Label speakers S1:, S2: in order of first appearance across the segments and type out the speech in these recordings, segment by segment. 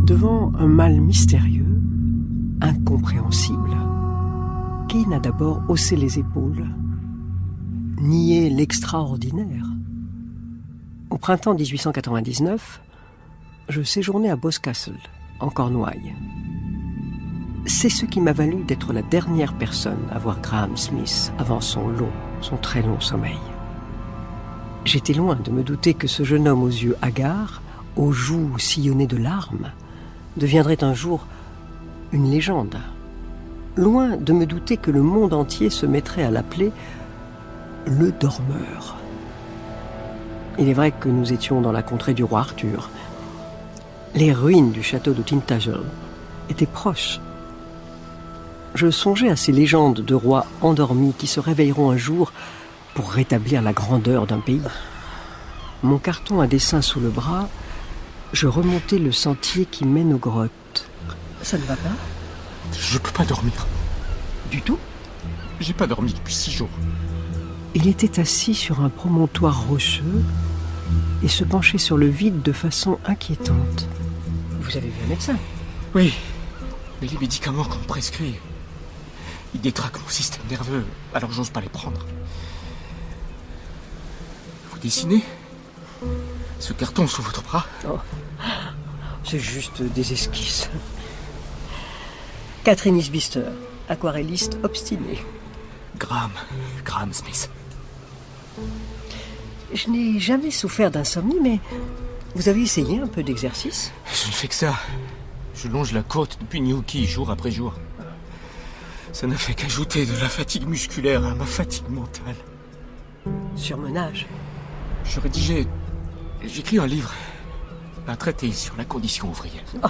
S1: Devant un mal mystérieux, incompréhensible, Keane a d'abord haussé les épaules, nié l'extraordinaire. Au printemps 1899, je séjournais à Boscastle, en Cornouailles. C'est ce qui m'a valu d'être la dernière personne à voir Graham Smith avant son très long sommeil. J'étais loin de me douter que ce jeune homme aux yeux hagards, aux joues sillonnées de larmes, deviendrait un jour une légende. Loin de me douter que le monde entier se mettrait à l'appeler le dormeur. Il est vrai que nous étions dans la contrée du roi Arthur. Les ruines du château de Tintagel étaient proches. Je songeais à ces légendes de rois endormis qui se réveilleront un jour pour rétablir la grandeur d'un pays. Mon carton à dessin sous le bras, je remontais le sentier qui mène aux grottes. Ça ne va pas ?
S2: Je peux pas dormir.
S1: Du tout ?
S2: J'ai pas dormi depuis 6 jours.
S1: Il était assis sur un promontoire rocheux et se penchait sur le vide de façon inquiétante. Vous avez vu un médecin ?
S2: Oui, mais les médicaments qu'on me prescrit, ils détraquent mon système nerveux, alors j'ose pas les prendre. Vous dessinez ? Ce carton sous votre bras ?
S1: Oh, c'est juste des esquisses. Catherine Isbister, aquarelliste obstinée.
S2: Graham Smith.
S1: Je n'ai jamais souffert d'insomnie, mais vous avez essayé un peu d'exercice ?
S2: Je ne fais que ça. Je longe la côte depuis Newquay jour après jour. Ça n'a fait qu'ajouter de la fatigue musculaire à ma fatigue mentale.
S1: Surmenage.
S2: J'écris un livre. Un traité sur la condition ouvrière.
S1: Oh,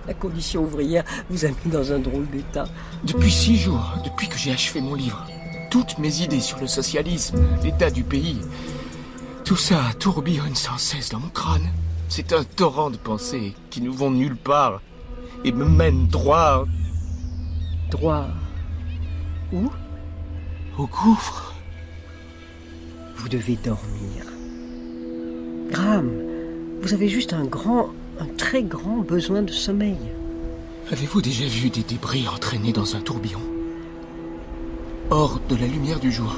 S1: la condition ouvrière vous a mis dans un drôle d'état.
S2: Depuis 6 jours, depuis que j'ai achevé mon livre, toutes mes idées sur le socialisme, l'état du pays, tout ça tourbillonne sans cesse dans mon crâne. C'est un torrent de pensées qui ne vont nulle part et me mènent droit...
S1: Droit... Où ?
S2: Au gouffre.
S1: Vous devez dormir. Graham, vous avez juste un très grand besoin de sommeil.
S2: Avez-vous déjà vu des débris entraînés dans un tourbillon ? Hors de la lumière du jour,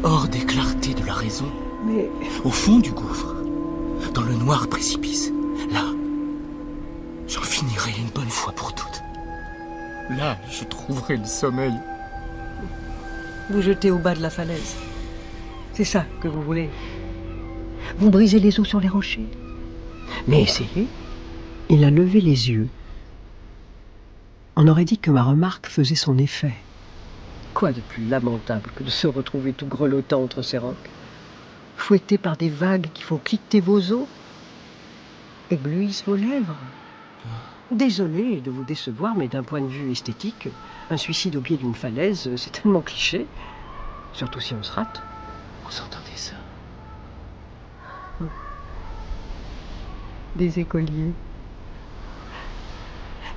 S2: hors des clartés de la raison,
S1: mais...
S2: Au fond du gouffre, dans le noir précipice, là, j'en finirai une bonne fois pour toutes. Là, je trouverai le sommeil.
S1: Vous jetez au bas de la falaise. C'est ça que vous voulez. Vous brisez les os sur les rochers. Mais essayez. Il a levé les yeux. On aurait dit que ma remarque faisait son effet. Quoi de plus lamentable que de se retrouver tout grelottant entre ces rocs, fouetté par des vagues qui font cliqueter vos os, éblouissent vos lèvres. Désolé de vous décevoir, mais d'un point de vue esthétique, un suicide au pied d'une falaise, c'est tellement cliché, surtout si on se rate.
S2: Vous entendez ça ?
S1: Des écoliers.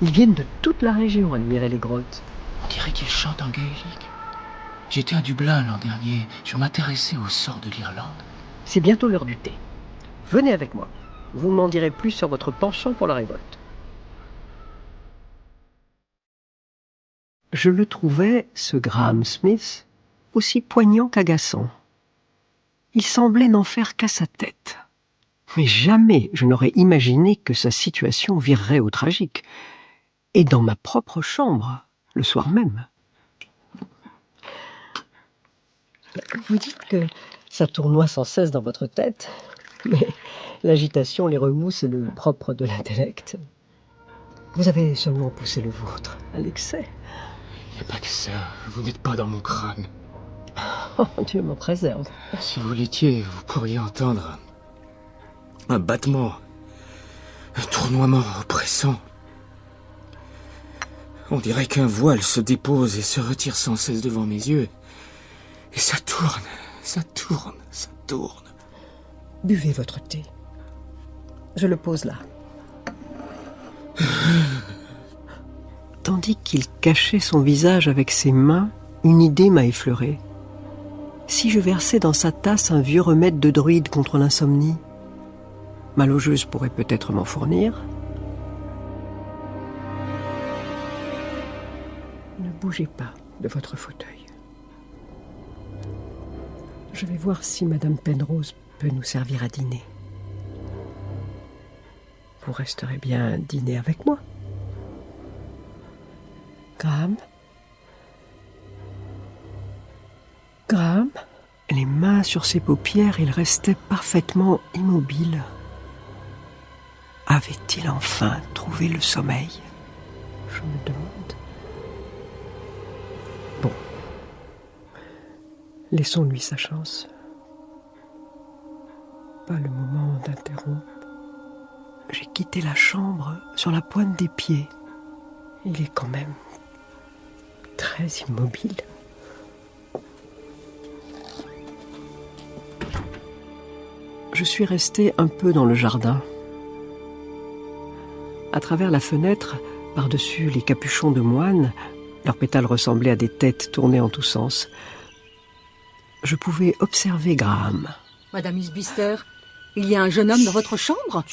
S1: Ils viennent de toute la région admirer les grottes.
S2: On dirait qu'ils chantent en gaélique. J'étais à Dublin l'an dernier. Je m'intéressais au sort de l'Irlande.
S1: C'est bientôt l'heure du thé. Venez avec moi. Vous m'en direz plus sur votre penchant pour la révolte. Je le trouvais, ce Graham Smith, aussi poignant qu'agaçant. Il semblait n'en faire qu'à sa tête. Mais jamais je n'aurais imaginé que sa situation virerait au tragique. Et dans ma propre chambre, le soir même. Vous dites que ça tournoie sans cesse dans votre tête, mais l'agitation, les remous, c'est le propre de l'intellect. Vous avez seulement poussé le vôtre à l'excès.
S2: Il n'y a pas que ça. Vous n'êtes pas dans mon crâne.
S1: Oh, Dieu m'en préserve.
S2: Si vous l'étiez, vous pourriez entendre un battement, un tournoiement oppressant. On dirait qu'un voile se dépose et se retire sans cesse devant mes yeux. Et ça tourne, ça tourne, ça tourne.
S1: Buvez votre thé. Je le pose là. Tandis qu'il cachait son visage avec ses mains, une idée m'a effleuré. Si je versais dans sa tasse un vieux remède de druide contre l'insomnie, ma logeuse pourrait peut-être m'en fournir. Ne bougez pas de votre fauteuil. Je vais voir si Madame Penrose peut nous servir à dîner. Vous resterez bien dîner avec moi. Graham? Graham? Les mains sur ses paupières, il restait parfaitement immobile. Avait-il enfin trouvé le sommeil? Je me demande. Bon. Laissons-lui sa chance. Pas le moment d'interrompre. J'ai quitté la chambre sur la pointe des pieds. Il est quand même très immobile. Je suis restée un peu dans le jardin. À travers la fenêtre, par-dessus les capuchons de moine, leurs pétales ressemblaient à des têtes tournées en tous sens, je pouvais observer Graham.
S3: Madame Isbister, il y a un jeune homme dans votre chambre?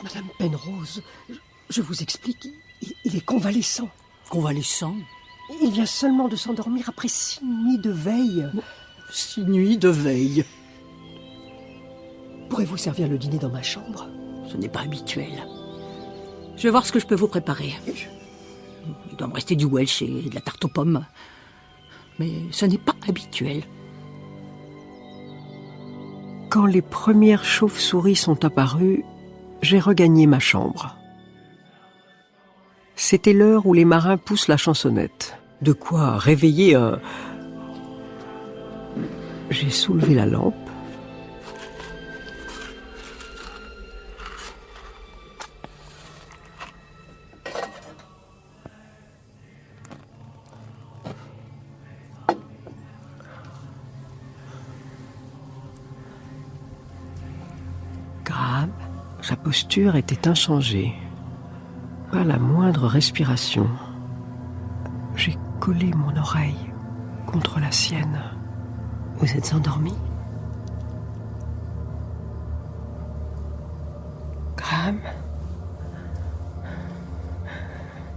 S1: Madame Penrose, je vous explique, il est convalescent.
S3: Convalescent?
S1: Il vient seulement de s'endormir après 6 nuits de veille.
S3: 6 nuits de veille.
S1: Pourrez-vous servir le dîner dans ma chambre?
S3: Ce n'est pas habituel. Je vais voir ce que je peux vous préparer. Il doit me rester du Welsh et de la tarte aux pommes. Mais ce n'est pas habituel.
S1: Quand les premières chauves-souris sont apparues, j'ai regagné ma chambre. C'était l'heure où les marins poussent la chansonnette. De quoi réveiller un... J'ai soulevé la lampe. Graham, sa posture était inchangée. Pas la moindre respiration. J'ai collé mon oreille contre la sienne. Vous êtes endormi? Graham?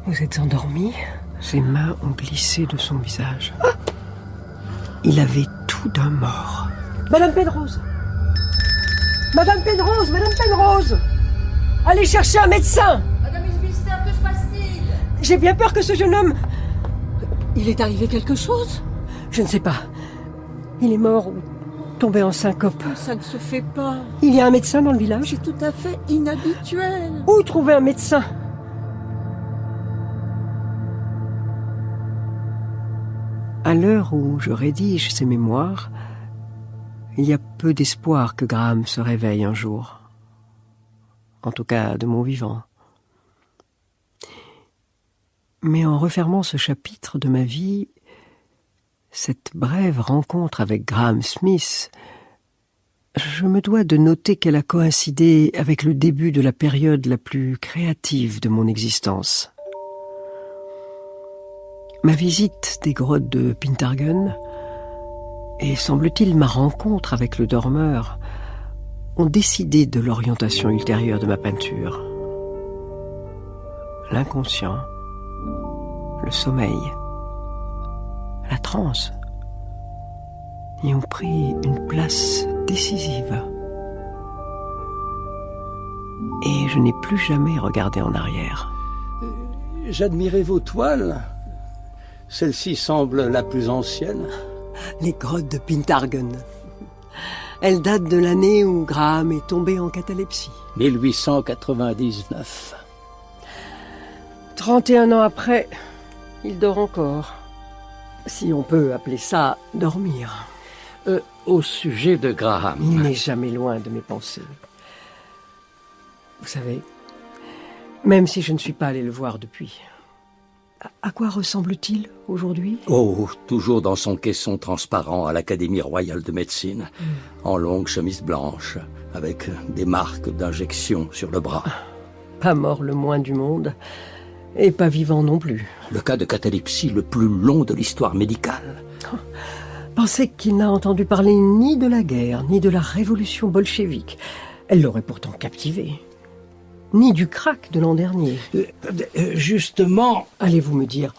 S1: Vous êtes endormi? Ses mains ont glissé de son visage. Il avait tout d'un mort. Madame Penrose! Madame Penrose! Madame Penrose! Allez chercher un médecin!
S3: Madame Isbister, que se passe-t-il?
S1: J'ai bien peur que ce jeune homme...
S3: Il est arrivé quelque chose?
S1: Je ne sais pas. Il est mort ou tombé en syncope.
S3: Ça ne se fait pas.
S1: Il y a un médecin dans le village?
S3: C'est tout à fait inhabituel.
S1: Où trouver un médecin? À l'heure où je rédige ces mémoires, il y a peu d'espoir que Graham se réveille un jour. En tout cas, de mon vivant. Mais en refermant ce chapitre de ma vie, cette brève rencontre avec Graham Smith, je me dois de noter qu'elle a coïncidé avec le début de la période la plus créative de mon existence. Ma visite des grottes de Pintargun et, semble-t-il, ma rencontre avec le dormeur ont décidé de l'orientation ultérieure de ma peinture. L'inconscient, le sommeil, la transe y ont pris une place décisive. Et je n'ai plus jamais regardé en arrière.
S4: J'admirais vos toiles. Celle-ci semble la plus ancienne.
S1: Les grottes de Pintargun. Elles datent de l'année où Graham est tombé en catalepsie.
S4: 1899.
S1: 31 ans après, il dort encore. Si on peut appeler ça dormir.
S4: Au sujet de Graham.
S1: Il n'est jamais loin de mes pensées. Vous savez, même si je ne suis pas allé le voir depuis, à quoi ressemble-t-il aujourd'hui?
S4: Oh, toujours dans son caisson transparent à l'Académie royale de médecine, en longue chemise blanche, avec des marques d'injection sur le bras.
S1: Pas mort le moins du monde, et pas vivant non plus.
S4: Le cas de catalepsie le plus long de l'histoire médicale.
S1: Pensez qu'il n'a entendu parler ni de la guerre, ni de la révolution bolchevique. Elle l'aurait pourtant captivé. ni du krach de l'an dernier.
S4: Justement,
S1: Allez-vous me dire,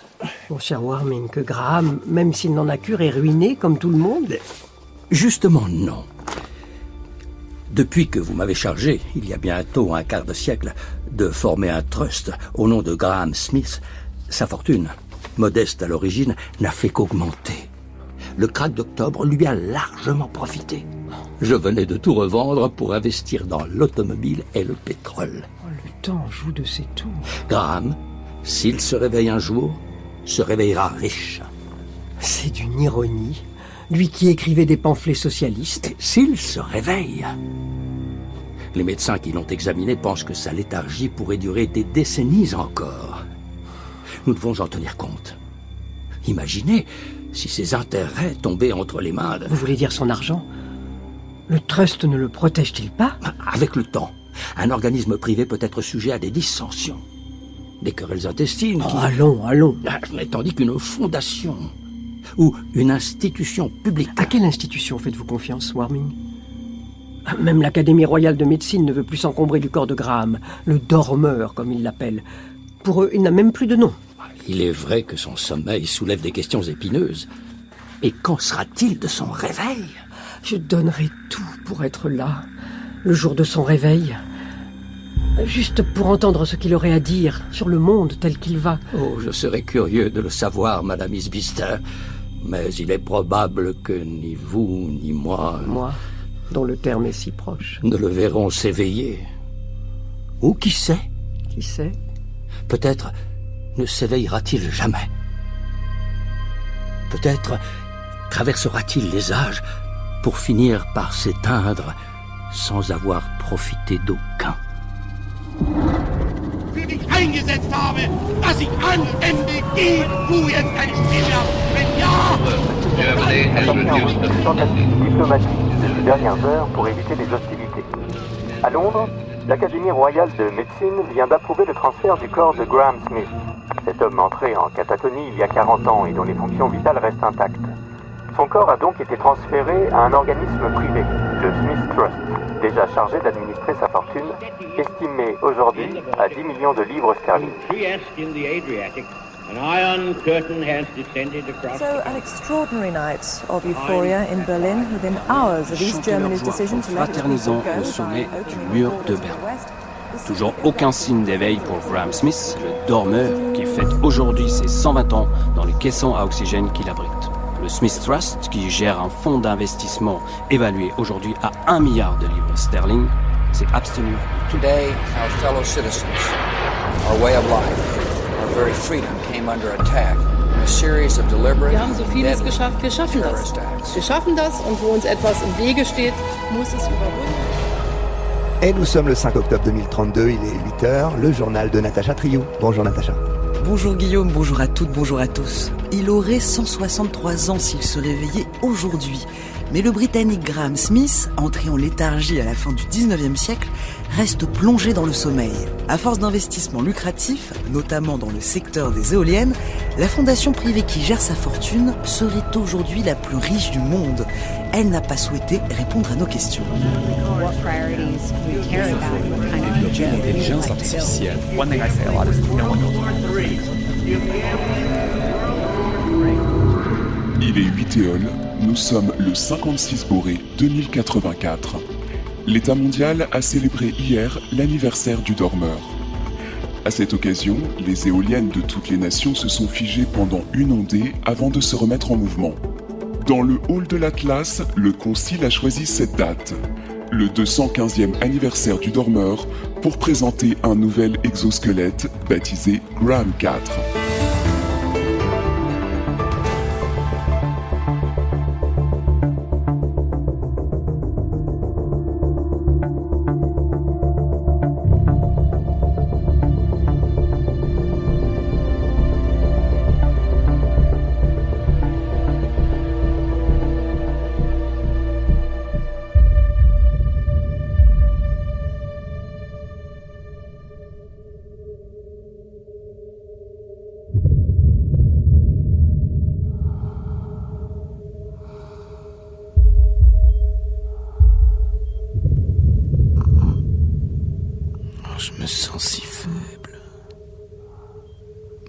S1: mon cher Warming, que Graham, même s'il n'en a cure, est ruiné comme tout le monde?
S4: justement non. Depuis que vous m'avez chargé, il y a bientôt un quart de siècle, de former un trust au nom de Graham Smith, sa fortune, modeste à l'origine, n'a fait qu'augmenter. Le krach d'octobre lui a largement profité. Je venais de tout revendre pour investir dans l'automobile et le pétrole.
S1: Oh, le temps joue de ses tours.
S4: Graham, s'il se réveille un jour, se réveillera riche.
S1: C'est d'une ironie. Lui qui écrivait des pamphlets socialistes.
S4: Et s'il se réveille, les médecins qui l'ont examiné pensent que sa léthargie pourrait durer des décennies encore. Nous devons en tenir compte. Imaginez si ses intérêts tombaient entre les mains de...
S1: Vous voulez dire son argent? Le trust ne le protège-t-il pas?
S4: Avec le temps, un organisme privé peut être sujet à des dissensions, des querelles intestines
S1: Oh,
S4: qui...
S1: allons.
S4: Mais tandis qu'une fondation ou une institution publique...
S1: À quelle institution faites-vous confiance, Warming? Même l'Académie royale de médecine ne veut plus s'encombrer du corps de Graham, le dormeur, comme ils l'appellent. Pour eux, il n'a même plus de nom.
S4: Il est vrai que son sommeil soulève des questions épineuses. Et qu'en sera-t-il de son réveil?
S1: Je donnerai tout pour être là, le jour de son réveil. Juste pour entendre ce qu'il aurait à dire sur le monde tel qu'il va.
S4: Oh, je serais curieux de le savoir, Madame Isbister. Mais il est probable que ni vous, ni moi...
S1: Moi, dont le terme est si proche.
S4: ne le verrons s'éveiller. Ou qui sait?
S1: Qui sait?
S4: Peut-être ne s'éveillera-t-il jamais. Peut-être traversera-t-il les âges pour finir par s'éteindre sans avoir profité d'aucun.
S5: Für dich eingesetzt habe, dass ich anständig gehe, tu jetzt ein Stiller. Wenn ja,
S6: Germany has reduced the
S7: tentative diplomatique de ces dernières heures pour éviter les hostilités. À Londres, l'Académie royale de médecine vient d'approuver le transfert du corps de Graham Smith. Cet homme entré en catatonie il y a 40 ans et dont les fonctions vitales restent intactes. Son corps a donc été transféré à un organisme privé, le Smith Trust, déjà chargé d'administrer sa fortune, estimée aujourd'hui à 10 millions de livres sterling.
S8: An iron curtain has descended across.
S9: So, an extraordinary night of euphoria in Berlin within hours of East Germany's decision to let its people
S10: fraternisant
S9: go
S10: au sommet
S9: by
S10: du
S9: opening
S10: mur
S9: the
S10: de
S9: doors to the
S10: Berlin.
S9: West.
S10: Toujours aucun signe d'éveil pour Graham Smith, le dormeur qui fête aujourd'hui ses 120 ans dans les caissons à oxygène qu'il abrite. Le Smith Trust, qui gère un fonds d'investissement évalué aujourd'hui à 1 milliard de livres sterling, s'est abstenu.
S11: Today, our fellow citizens, our way of life, our very freedom came under attack in a series of deliberate,
S12: Wir haben so vieles
S11: deadly
S12: geschafft, wir schaffen das.
S11: terrorist acts.
S12: Wir schaffen das und wo uns etwas im Wege steht, muss es überwunden.
S13: Et nous sommes le 5 octobre 2032, il est 8h, le journal de Natacha Triou. Bonjour Natacha.
S14: Bonjour Guillaume, bonjour à toutes, bonjour à tous. Il aurait 163 ans s'il se réveillait aujourd'hui. Mais le Britannique Graham Smith, entré en léthargie à la fin du 19e siècle, reste plongé dans le sommeil. À force d'investissements lucratifs, notamment dans le secteur des éoliennes, la fondation privée qui gère sa fortune serait aujourd'hui la plus riche du monde. Elle n'a pas souhaité répondre à nos questions.
S15: L'intelligence artificielle.
S16: Il est 8 nous sommes le 56 Boré 2084. L'État mondial a célébré hier l'anniversaire du dormeur. À cette occasion, les éoliennes de toutes les nations se sont figées pendant une ondée avant de se remettre en mouvement. Dans le hall de l'Atlas, le concile a choisi cette date, le 215e anniversaire du dormeur, pour présenter un nouvel exosquelette baptisé Graham 4.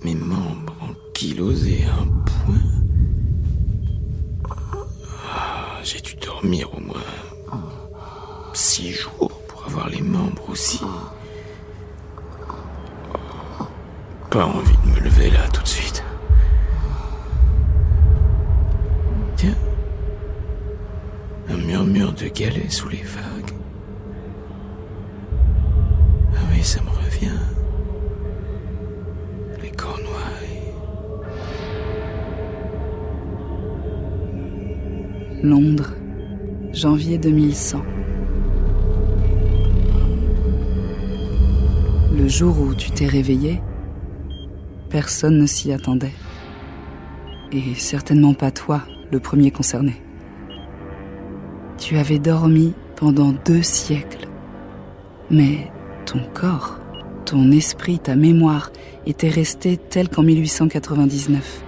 S2: Mes membres ankylosés à un point. J'ai dû dormir au moins 6 jours pour avoir les membres aussi. Pas envie de me lever là tout de suite. Tiens, un murmure de galets sous les vagues. Ah oui, ça me revient. Les Cornouailles.
S14: Londres, janvier 2100. Le jour où tu t'es réveillé, personne ne s'y attendait. Et certainement pas toi, le premier concerné. Tu avais dormi pendant 2 siècles. Mais ton corps, ton esprit, ta mémoire étaient restés tels qu'en 1899,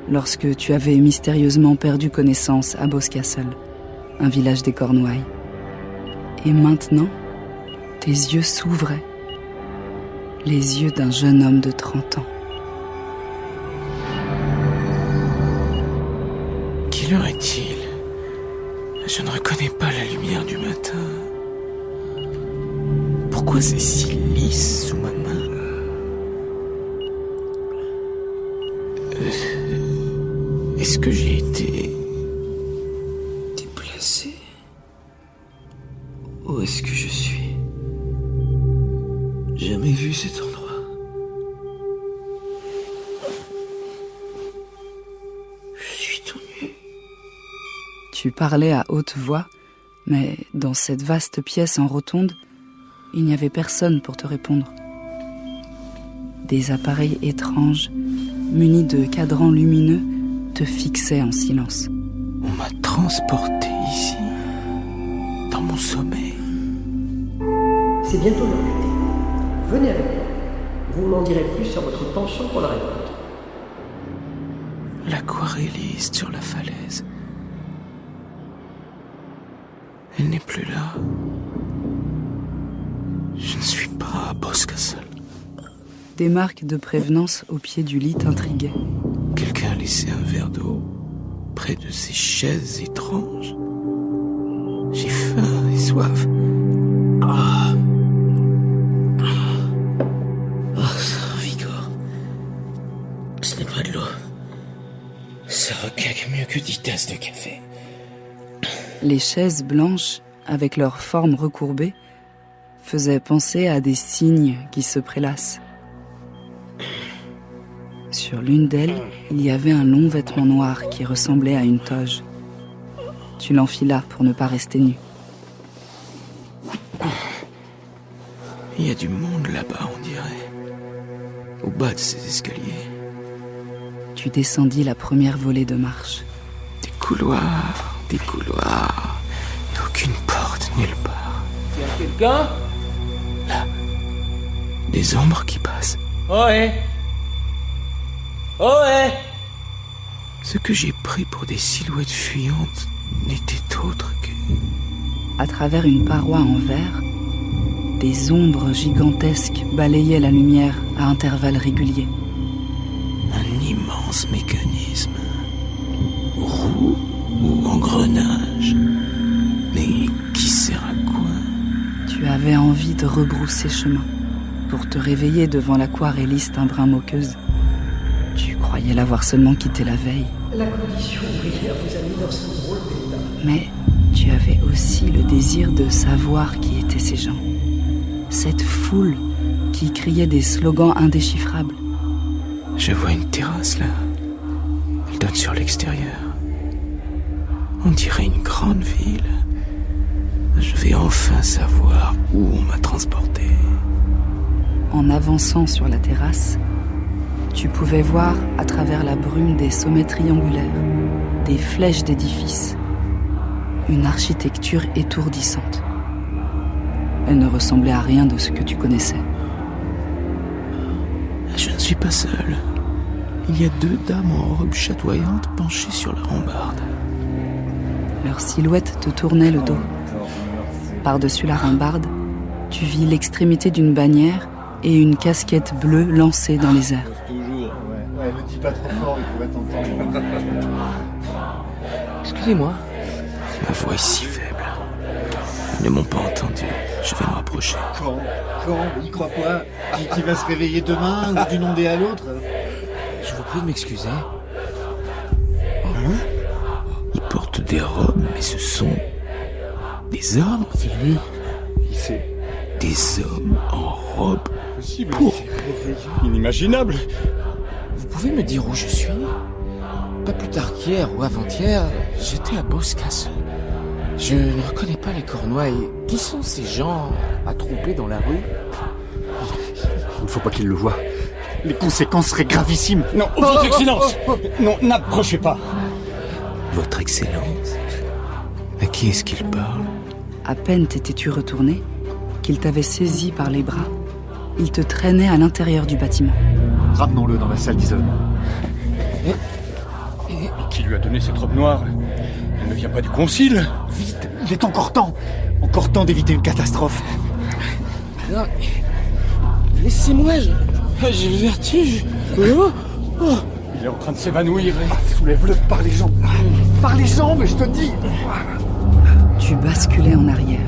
S14: lorsque tu avais mystérieusement perdu connaissance à Boscastle, un village des Cornouailles. Et maintenant, tes yeux s'ouvraient, les yeux d'un jeune homme de 30 ans.
S2: Quelle heure est-il ? Je ne reconnais pas la lumière du matin. Pourquoi c'est si lisse sous ma main ? Est-ce que j'ai été déplacé ? Où est-ce que je suis ? Jamais vu cet endroit. Je suis tout nu.
S14: Tu parlais à haute voix, mais dans cette vaste pièce en rotonde, il n'y avait personne pour te répondre. Des appareils étranges, munis de cadrans lumineux, te fixaient en silence.
S2: On m'a transporté ici, dans mon sommeil.
S1: C'est bientôt l'heure du thé. Venez avec moi. Vous m'en direz plus sur votre penchant pour la révolte.
S2: L'aquarelliste sur la falaise. Elle n'est plus là. Je ne suis pas à Boscastle.
S14: Des marques de prévenance au pied du lit t'intriguaient.
S2: Quelqu'un a laissé un verre d'eau près de ces chaises étranges. J'ai faim et soif. Ça revigore. Ce n'est pas de l'eau. Ça recaque mieux que 10 tasses de café.
S14: Les chaises blanches, avec leurs formes recourbées, faisaient penser à des cygnes qui se prélassent. Sur l'une d'elles, il y avait un long vêtement noir qui ressemblait à une toge. Tu l'enfilas pour ne pas rester nu.
S2: Il y a du monde là-bas, on dirait. Au bas de ces escaliers.
S14: Tu descendis la première volée de marche.
S2: Des couloirs. Et aucune porte nulle part.
S17: Y a quelqu'un ?
S2: Là. Des ombres qui passent.
S17: Ohé ! Ohé !
S2: Ce que j'ai pris pour des silhouettes fuyantes n'était autre que...
S14: À travers une paroi en verre, des ombres gigantesques balayaient la lumière à intervalles réguliers.
S2: Un immense mécanisme. Roux ou engrenage. Mais qui sert à quoi ?
S14: Tu avais envie de rebrousser chemin pour te réveiller devant l'aquarelliste un brin moqueuse. Tu croyais l'avoir seulement quitté la veille.
S1: La condition ouvrière vous a mis dans ce drôle d'état.
S14: Mais tu avais aussi le désir de savoir qui étaient ces gens. Cette foule qui criait des slogans indéchiffrables.
S2: Je vois une terrasse là. Elle donne sur l'extérieur. On dirait une grande ville. Je vais enfin savoir où on m'a transporté.
S14: En avançant sur la terrasse, tu pouvais voir à travers la brume des sommets triangulaires, des flèches d'édifices, une architecture étourdissante. Elle ne ressemblait à rien de ce que tu connaissais.
S2: Je ne suis pas seul. Il y a 2 dames en robe chatoyante penchées sur la rambarde.
S14: Leur silhouette te tournait le dos. Par-dessus la rambarde, tu vis l'extrémité d'une bannière et une casquette bleue lancée dans les airs.
S17: pas trop fort, il pourrait t'entendre.
S2: Excusez-moi. Ma voix est si faible. Ils ne m'ont pas entendu. Je vais me rapprocher.
S17: Quand il croit quoi? Qui va se réveiller demain ou d'une ondée à l'autre?
S2: Je vous prie de m'excuser. Ils portent des robes, mais ce sont des hommes.
S17: C'est lui. Il sait.
S2: Des hommes en robe.
S17: Possible.
S15: Inimaginable.
S2: Vous pouvez me dire où je suis? Pas plus tard qu'hier ou avant-hier, j'étais à Boscastle. Je ne reconnais pas les Cornouailles. Qui sont ces gens attroupés dans la rue?
S17: Il ne faut pas qu'il le voie. Les conséquences seraient gravissimes.
S15: Non, votre excellence. Non, n'approchez pas.
S2: Votre excellence? À qui est-ce qu'il parle?
S14: À peine t'étais-tu retourné qu'il t'avait saisi par les bras. Il te traînait à l'intérieur du bâtiment.
S17: Ramenons-le dans la salle d'isolement.
S15: Qui lui a donné cette robe noire? Elle ne vient pas du concile.
S17: Vite, il est encore temps. Encore temps d'éviter une catastrophe.
S2: Non, laissez-moi, j'ai le vertige. Oh.
S15: Il est en train de s'évanouir.
S17: Soulève-le par les jambes. Par les jambes, je te dis.
S14: Tu basculais en arrière,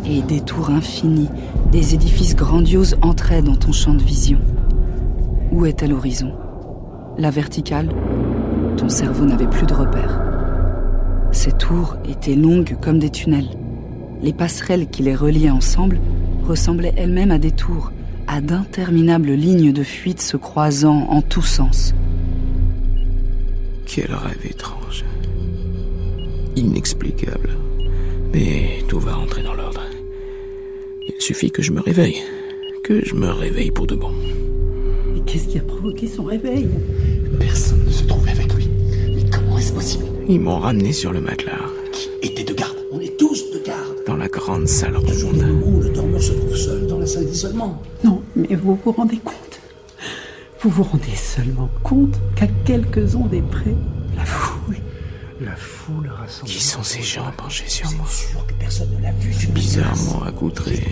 S14: et des tours infinies, des édifices grandioses entraient dans ton champ de vision. Où était l'horizon? La verticale? Ton cerveau n'avait plus de repères. Ces tours étaient longues comme des tunnels. Les passerelles qui les reliaient ensemble ressemblaient elles-mêmes à des tours, à d'interminables lignes de fuite se croisant en tous sens.
S2: Quel rêve étrange. Inexplicable. Mais tout va rentrer dans l'ordre. Il suffit que je me réveille. Que je me réveille pour de bon.
S3: Mais qu'est-ce qui a provoqué son réveil?
S17: Personne ne se trouvait avec lui. Mais comment est-ce possible?
S2: Ils m'ont ramené sur le matelas.
S17: Qui était de garde?
S4: On est tous de garde.
S2: Dans la grande salle
S4: Toujours
S2: ronde.
S4: le moment où le dormeur se trouve seul dans la salle d'isolement.
S3: Non, mais vous vous rendez compte? Vous vous rendez seulement compte qu'à quelques ondées près, la foule rassemble.
S2: Qui sont ces gens penchés sur moi?
S4: Sûr que personne ne l'a vu.
S2: Bizarrement accoutrés,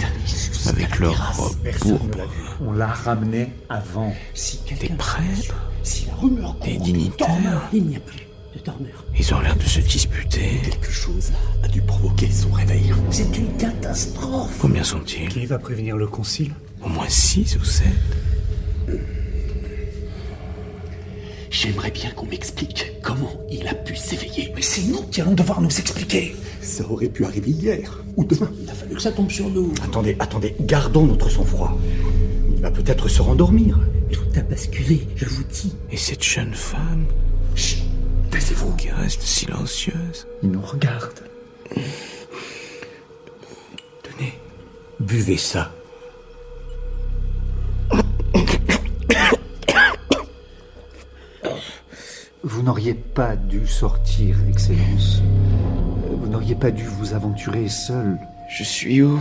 S2: avec leurs robes pourpres.
S17: On l'a ramené avant.
S4: Si
S2: Des prêtres,
S4: Si la rumeur
S2: des
S4: court,
S2: dignitaires.
S3: Il n'y a plus de dormeur.
S2: Ils ont l'air de se disputer.
S4: quelque chose a dû provoquer son réveil. C'est une catastrophe.
S2: Combien sont-ils?
S17: Qui va prévenir le concile?
S2: Au moins 6 ou 7.
S4: J'aimerais bien qu'on m'explique comment il a pu s'éveiller. Mais c'est nous qui allons devoir nous expliquer. Ça aurait pu arriver hier ou demain. Il a fallu que ça tombe sur nous.
S17: Attendez, gardons notre sang-froid. Il va peut-être se rendormir.
S3: Tout a basculé, je vous dis.
S2: Et cette jeune femme
S4: Chut, taisez-vous.
S2: qui reste silencieuse.
S17: Il nous regarde.
S2: Tenez.
S4: Buvez ça.
S17: Vous n'auriez pas dû sortir, Excellence. Vous n'auriez pas dû vous aventurer seul.
S2: Je suis où?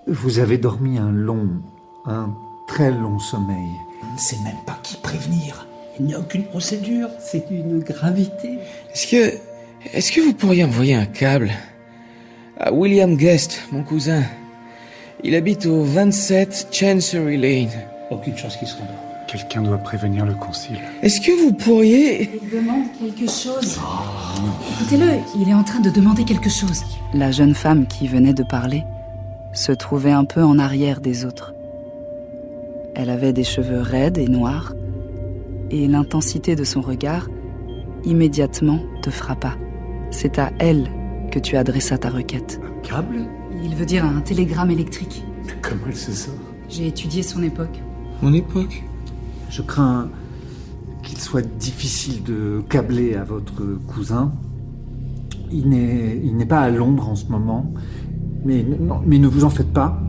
S17: Vous avez dormi un très long sommeil.
S4: On ne sait même pas qui prévenir. Il n'y a aucune procédure.
S3: C'est d'une gravité.
S2: Est-ce que vous pourriez envoyer un câble à William Guest, mon cousin? Il habite au 27 Chancery Lane.
S4: Aucune chance qu'il se rendort.
S17: Quelqu'un doit prévenir le concile.
S2: Est-ce que vous pourriez...
S18: Il demande quelque chose. Écoutez-le, il est en train de demander quelque chose.
S14: La jeune femme qui venait de parler se trouvait un peu en arrière des autres. Elle avait des cheveux raides et noirs, et l'intensité de son regard immédiatement te frappa. C'est à elle que tu adressas ta requête.
S17: Un câble?
S18: Il veut dire un télégramme électrique.
S17: Mais comment elle sait ça?
S18: J'ai étudié son époque.
S2: Mon époque?
S17: Je crains qu'il soit difficile de câbler à votre cousin. Il n'est pas à Londres en ce moment. Mais ne vous en faites pas.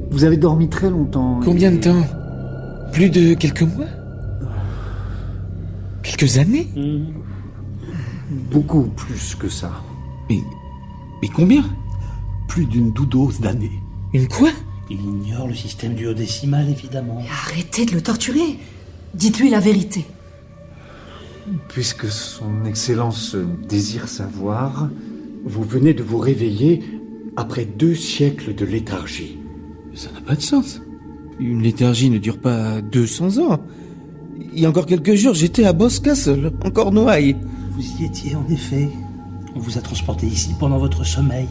S17: Vous avez dormi très longtemps.
S2: Combien de temps? Plus de quelques mois? Quelques années?
S17: Beaucoup plus que ça.
S2: Mais combien?
S4: Plus d'une douzaine d'années.
S2: Une quoi?
S4: Il ignore le système duodécimal, évidemment.
S18: Mais arrêtez de le torturer. Dites-lui la vérité.
S17: Puisque son Excellence désire savoir, vous venez de vous réveiller après 2 siècles de léthargie.
S2: Ça n'a pas de sens. Une léthargie ne dure pas 200 ans.
S19: Il y a encore quelques jours, j'étais à Boscastle, en Cornouailles.
S20: Vous y étiez, en effet. On vous a transporté ici pendant votre sommeil.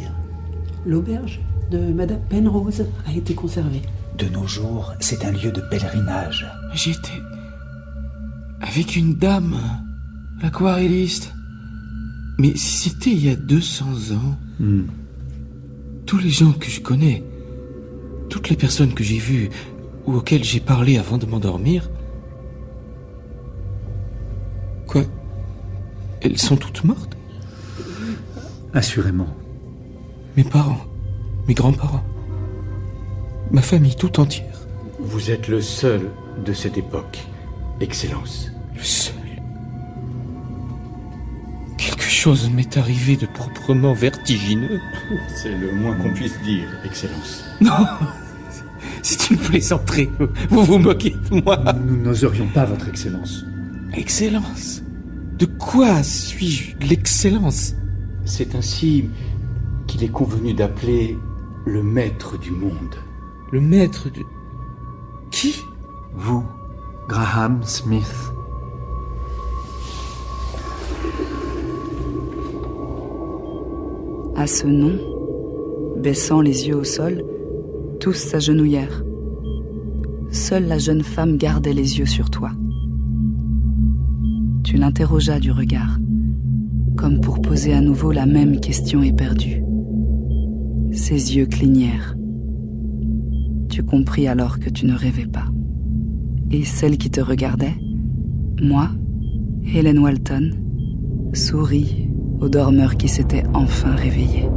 S21: L'auberge de Madame Penrose a été conservée.
S20: De nos jours, c'est un lieu de pèlerinage.
S2: J'étais avec une dame, l'aquarelliste. Mais si c'était il y a 200 ans, tous les gens que je connais, toutes les personnes que j'ai vues ou auxquelles j'ai parlé avant de m'endormir, quoi, elles sont toutes mortes?
S17: Assurément.
S2: Mes parents, mes grands-parents, ma famille tout entière.
S15: Vous êtes le seul de cette époque, Excellence.
S2: Le seul. Quelque chose m'est arrivé de proprement vertigineux.
S15: C'est le moins qu'on puisse dire, Excellence.
S2: Non, c'est une plaisanterie. Vous vous moquez de moi.
S17: Nous n'oserions pas, Votre Excellence.
S2: Excellence? De quoi suis-je l'excellence?
S15: C'est ainsi qu'il est convenu d'appeler le maître du monde.
S2: Le maître de... Qui?
S17: Vous, Graham Smith.
S22: À ce nom, baissant les yeux au sol, tous s'agenouillèrent. Seule la jeune femme gardait les yeux sur toi. Tu l'interrogeas du regard, comme pour poser à nouveau la même question éperdue. Ses yeux clignèrent. Tu compris alors que tu ne rêvais pas. Et celle qui te regardait, moi, Helen Walton, sourit au dormeur qui s'était enfin réveillé.